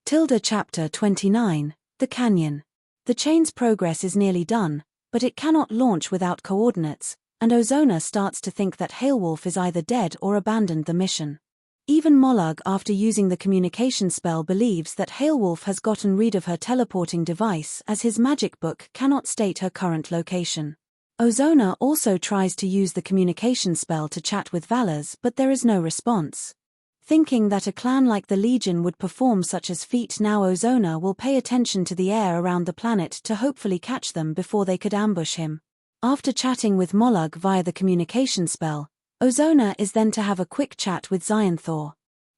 Chapter 29, The Canyon. The chain's progress is nearly done, but it cannot launch without coordinates, and Ozona starts to think that Hailwolf is either dead or abandoned the mission. Even Mollug, after using the communication spell, believes that Hailwolf has gotten rid of her teleporting device, as his magic book cannot state her current location. Ozona also tries to use the communication spell to chat with Valors, but there is no response. Thinking that a clan like the Legion would perform such a feat now, Ozona will pay attention to the air around the planet to hopefully catch them before they could ambush him. After chatting with Mollug via the communication spell, Ozona is then to have a quick chat with Xyanthor.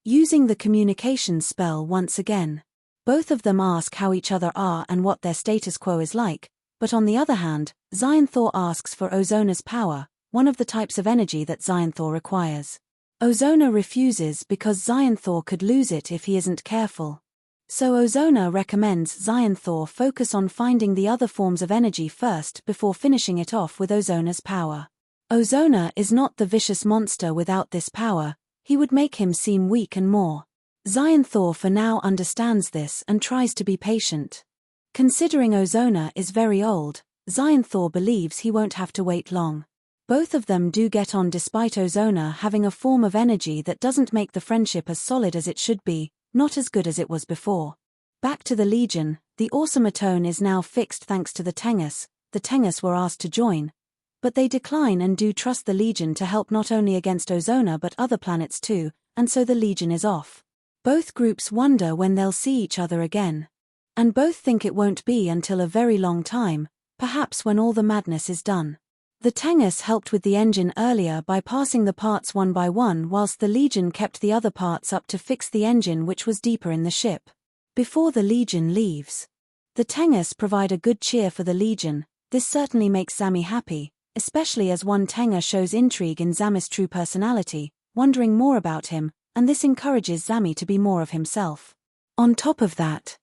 Using the communication spell once again, both of them ask how each other are and what their status quo is like, but on the other hand, Xyanthor asks for Ozona's power, one of the types of energy that Xyanthor requires. Ozona refuses because Xyanthor could lose it if he isn't careful. So Ozona recommends Xyanthor focus on finding the other forms of energy first before finishing it off with Ozona's power. Ozona is not the vicious monster without this power, he would make him seem weak and more. Xyanthor for now understands this and tries to be patient. Considering Ozona is very old, Xyanthor believes he won't have to wait long. Both of them do get on despite Ozona having a form of energy that doesn't make the friendship as solid as it should be, not as good as it was before. Back to the Legion, the Automaton is now fixed thanks to the Tengus. The Tengus were asked to join, but they decline and do trust the Legion to help not only against Ozona but other planets too, and so the Legion is off. Both groups wonder when they'll see each other again. And both think it won't be until a very long time, perhaps when all the madness is done. The Tengus helped with the engine earlier by passing the parts one by one, whilst the Legion kept the other parts up to fix the engine, which was deeper in the ship. Before the Legion leaves, the Tengus provide a good cheer for the Legion. This certainly makes Zami happy, especially as one Tenga shows intrigue in Zami's true personality, wondering more about him, and this encourages Zami to be more of himself. On top of that,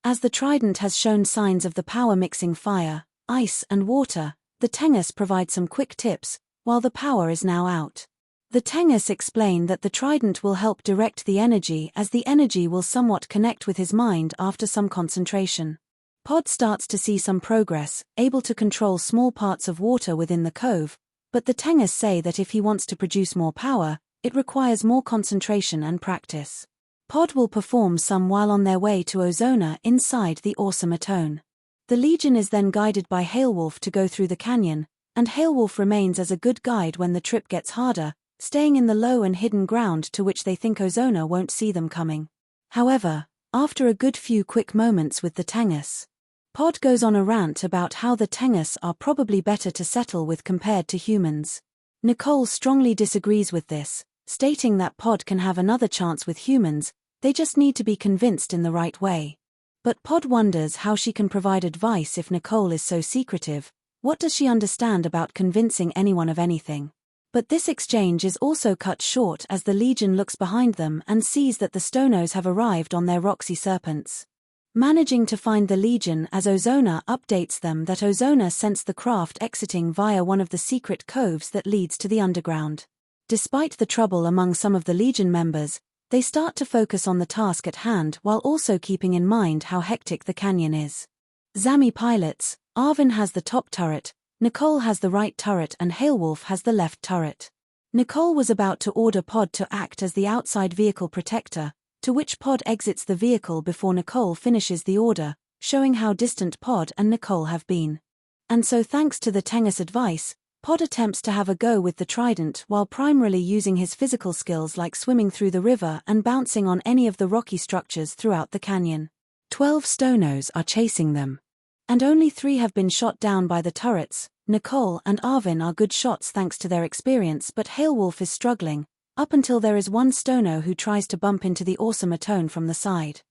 as the Trident has shown signs of the power mixing fire, ice and water, the Tengus provide some quick tips, while the power is now out. The Tengus explain that the Trident will help direct the energy, as the energy will somewhat connect with his mind after some concentration. Pod starts to see some progress, able to control small parts of water within the cove, but the Tengus say that if he wants to produce more power, it requires more concentration and practice. Pod will perform some while on their way to Ozona inside the Automaton. The Legion is then guided by Hailwolf to go through the canyon, and Hailwolf remains as a good guide when the trip gets harder, staying in the low and hidden ground to which they think Ozona won't see them coming. However, after a good few quick moments with the Tengus, Pod goes on a rant about how the Tengus are probably better to settle with compared to humans. Nicole strongly disagrees with this, stating that Pod can have another chance with humans, they just need to be convinced in the right way. But Pod wonders how she can provide advice if Nicole is so secretive. What does she understand about convincing anyone of anything? But this exchange is also cut short as the Legion looks behind them and sees that the Stonos have arrived on their Roxy Serpents. Managing to find the Legion as Ozona updates them that Ozona sensed the craft exiting via one of the secret coves that leads to the underground. Despite the trouble among some of the Legion members, they start to focus on the task at hand while also keeping in mind how hectic the canyon is. Zami pilots, Arvin has the top turret, Nicole has the right turret and Hailwolf has the left turret. Nicole was about to order Pod to act as the outside vehicle protector, to which Pod exits the vehicle before Nicole finishes the order, showing how distant Pod and Nicole have been. And so thanks to the Tengus advice, Pod attempts to have a go with the Trident while primarily using his physical skills like swimming through the river and bouncing on any of the rocky structures throughout the canyon. 12 Stonos are chasing them, and only 3 have been shot down by the turrets. Nicole and Arvin are good shots thanks to their experience, but Hailwolf is struggling, up until there is one Stono who tries to bump into the Automaton from the side.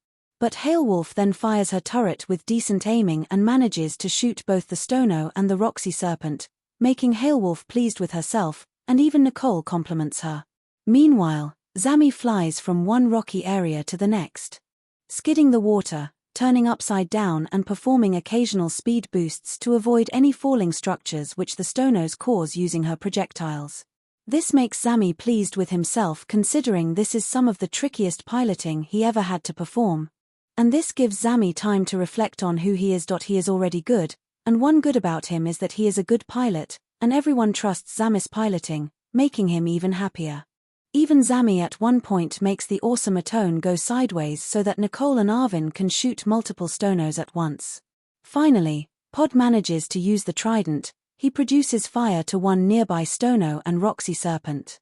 But Hailwolf then fires her turret with decent aiming and manages to shoot both the Stono and the Roxy Serpent, making Hailwolf pleased with herself, and even Nicole compliments her. Meanwhile, Zami flies from one rocky area to the next, skidding the water, turning upside down and performing occasional speed boosts to avoid any falling structures which the Stonos cause using her projectiles. This makes Zami pleased with himself considering this is some of the trickiest piloting he ever had to perform. And this gives Zami time to reflect on who he is. He is already good, and one good about him is that he is a good pilot, and everyone trusts Zami's piloting, making him even happier. Even Zami at one point makes the awesome Atone go sideways so that Nicole and Arvin can shoot multiple Stonos at once. Finally, Pod manages to use the trident. He produces fire to one nearby Stono and Roxy Serpent.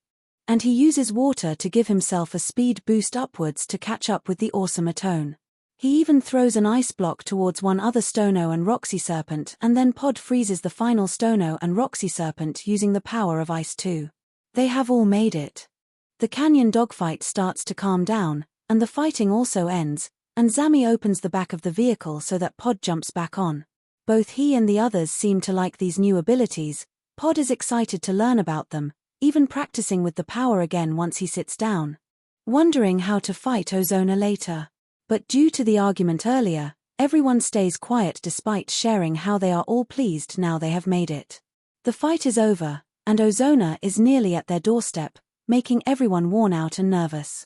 And he uses water to give himself a speed boost upwards to catch up with the awesome Atone. He even throws an ice block towards one other Stono and Roxy Serpent, and then Pod freezes the final Stono and Roxy Serpent using the power of ice too. They have all made it. The canyon dogfight starts to calm down, and the fighting also ends, and Zami opens the back of the vehicle so that Pod jumps back on. Both he and the others seem to like these new abilities. Pod is excited to learn about them, even practicing with the power again once he sits down, wondering how to fight Ozona later. But due to the argument earlier, everyone stays quiet despite sharing how they are all pleased now they have made it. The fight is over, and Ozona is nearly at their doorstep, making everyone worn out and nervous.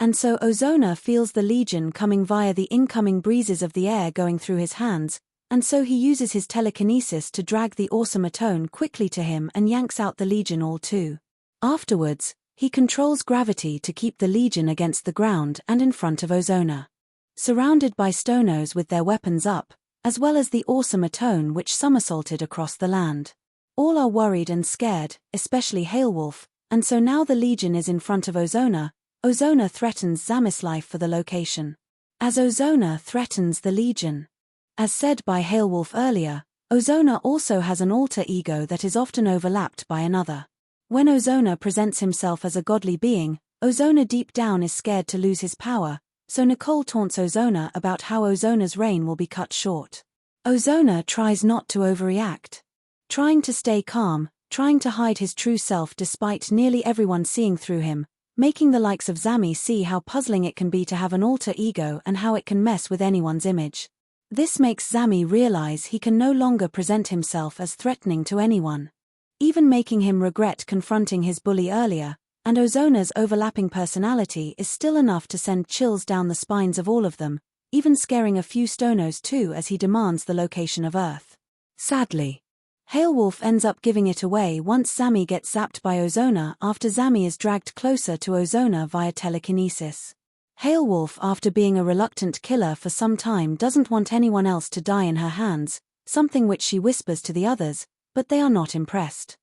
And so Ozona feels the Legion coming via the incoming breezes of the air going through his hands, and so he uses his telekinesis to drag the awesome Atone quickly to him and yanks out the Legion all too. Afterwards, he controls gravity to keep the Legion against the ground and in front of Ozona. Surrounded by Stonos with their weapons up, as well as the awesome Atone which somersaulted across the land. All are worried and scared, especially Hailwolf, and so now the Legion is in front of Ozona. Ozona threatens Zami's life for the location. As Ozona threatens the Legion. As said by Hailwolf earlier, Ozona also has an alter ego that is often overlapped by another. When Ozona presents himself as a godly being, Ozona deep down is scared to lose his power, so Nicole taunts Ozona about how Ozona's reign will be cut short. Ozona tries not to overreact. Trying to stay calm, trying to hide his true self despite nearly everyone seeing through him, making the likes of Zami see how puzzling it can be to have an alter ego and how it can mess with anyone's image. This makes Zami realize he can no longer present himself as threatening to anyone. Even making him regret confronting his bully earlier, and Ozona's overlapping personality is still enough to send chills down the spines of all of them, even scaring a few Stonos too as he demands the location of Earth. Sadly, Hailwolf ends up giving it away once Zami gets zapped by Ozona after Zami is dragged closer to Ozona via telekinesis. Hailwolf, after being a reluctant killer for some time, doesn't want anyone else to die in her hands, something which she whispers to the others, but they are not impressed.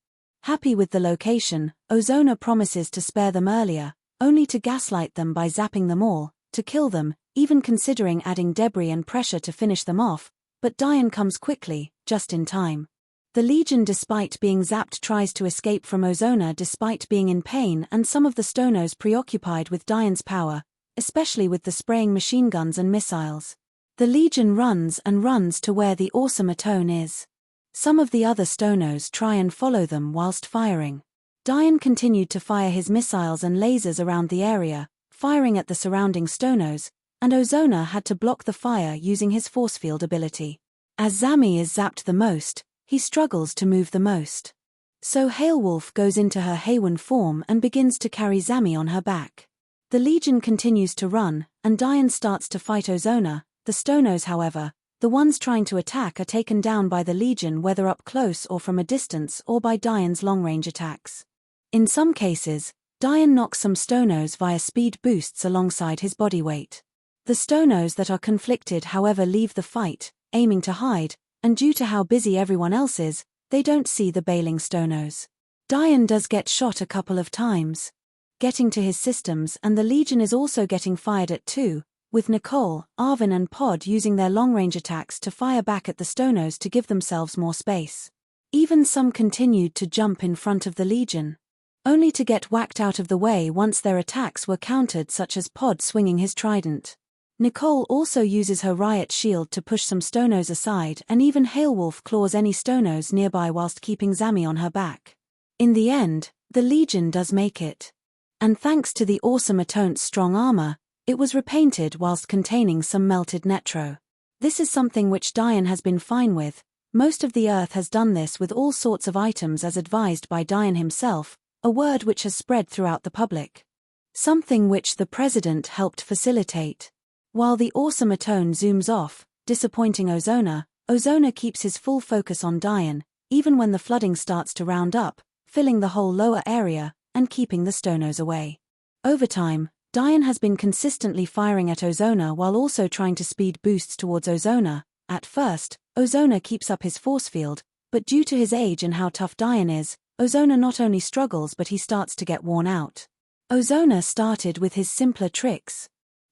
Happy with the location, Ozona promises to spare them earlier, only to gaslight them by zapping them all, to kill them, even considering adding debris and pressure to finish them off, but Diane comes quickly, just in time. The Legion, despite being zapped, tries to escape from Ozona despite being in pain, and some of the Stonos preoccupied with Diane's power, especially with the spraying machine guns and missiles. The Legion runs and runs to where the awesome Atone is. Some of the other Stonos try and follow them whilst firing. Diane continued to fire his missiles and lasers around the area, firing at the surrounding Stonos, and Ozona had to block the fire using his force field ability. As Zami is zapped the most, he struggles to move the most. So Hailwolf goes into her Haywan form and begins to carry Zami on her back. The Legion continues to run, and Diane starts to fight Ozona. The Stonos, however, the ones trying to attack, are taken down by the Legion, whether up close or from a distance, or by Diane's long-range attacks. In some cases, Diane knocks some Stonos via speed boosts alongside his body weight. The Stonos that are conflicted, however, leave the fight, aiming to hide, and due to how busy everyone else is, they don't see the bailing Stonos. Diane does get shot a couple of times, getting to his systems, and the Legion is also getting fired at too, with Nicole, Arvin and Pod using their long-range attacks to fire back at the Stonos to give themselves more space. Even some continued to jump in front of the Legion, only to get whacked out of the way once their attacks were countered, such as Pod swinging his trident. Nicole also uses her riot shield to push some Stonos aside, and even Hailwolf claws any Stonos nearby whilst keeping Zami on her back. In the end, the Legion does make it. And thanks to the awesome Atone's strong armor, it was repainted whilst containing some melted netro. This is something which Diane has been fine with. Most of the Earth has done this with all sorts of items as advised by Diane himself, a word which has spread throughout the public. Something which the president helped facilitate. While the awesome Atone zooms off, disappointing Ozona, Ozona keeps his full focus on Diane, even when the flooding starts to round up, filling the whole lower area, and keeping the Stonos away. Over time, Diane has been consistently firing at Ozona while also trying to speed boosts towards Ozona. At first, Ozona keeps up his force field, but due to his age and how tough Diane is, Ozona not only struggles but he starts to get worn out. Ozona started with his simpler tricks.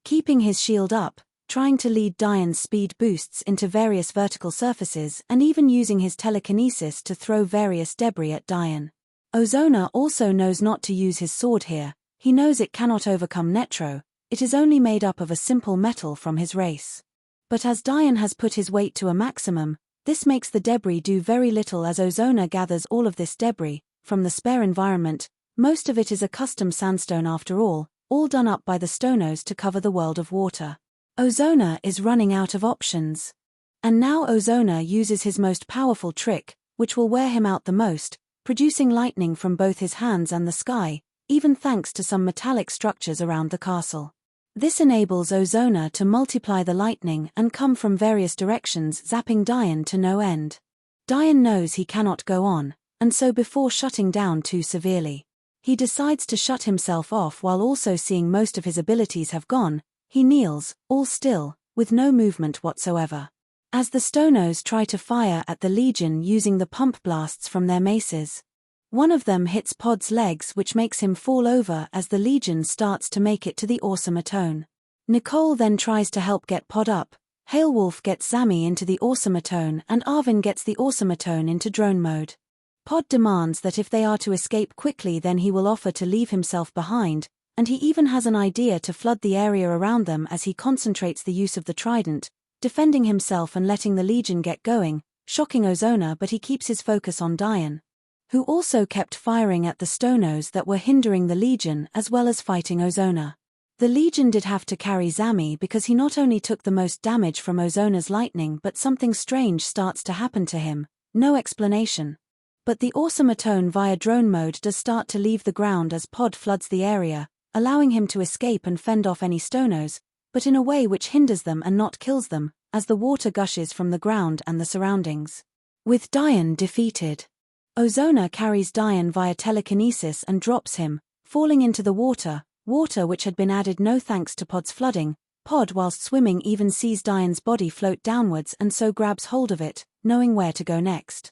Keeping his shield up, trying to lead Diane's speed boosts into various vertical surfaces and even using his telekinesis to throw various debris at Diane. Ozona also knows not to use his sword here. He knows it cannot overcome Netro, it is only made up of a simple metal from his race. But as Diane has put his weight to a maximum, this makes the debris do very little as Ozona gathers all of this debris from the spare environment. Most of it is a custom sandstone after all done up by the Stonos to cover the world of water. Ozona is running out of options. And now Ozona uses his most powerful trick, which will wear him out the most, producing lightning from both his hands and the sky, even thanks to some metallic structures around the castle. This enables Ozona to multiply the lightning and come from various directions, zapping Diane to no end. Diane knows he cannot go on, and so before shutting down too severely, he decides to shut himself off while also seeing most of his abilities have gone. He kneels, all still, with no movement whatsoever. As the Stonos try to fire at the Legion using the pump blasts from their maces, one of them hits Pod's legs, which makes him fall over as the Legion starts to make it to the awesome Atone. Nicole then tries to help get Pod up, Hailwolf gets Zami into the awesome Atone and Arvin gets the awesome Atone into drone mode. Pod demands that if they are to escape quickly then he will offer to leave himself behind, and he even has an idea to flood the area around them as he concentrates the use of the trident, defending himself and letting the Legion get going, shocking Ozona, but he keeps his focus on Diane, who also kept firing at the Stonos that were hindering the Legion as well as fighting Ozona. The Legion did have to carry Zami because he not only took the most damage from Ozona's lightning but something strange starts to happen to him, no explanation. But the awesome Atone via drone mode does start to leave the ground as Pod floods the area, allowing him to escape and fend off any Stonos, but in a way which hinders them and not kills them, as the water gushes from the ground and the surroundings. With Diane defeated, Ozona carries Diane via telekinesis and drops him, falling into the water which had been added no thanks to Pod's flooding. Pod whilst swimming even sees Diane's body float downwards and so grabs hold of it, knowing where to go next.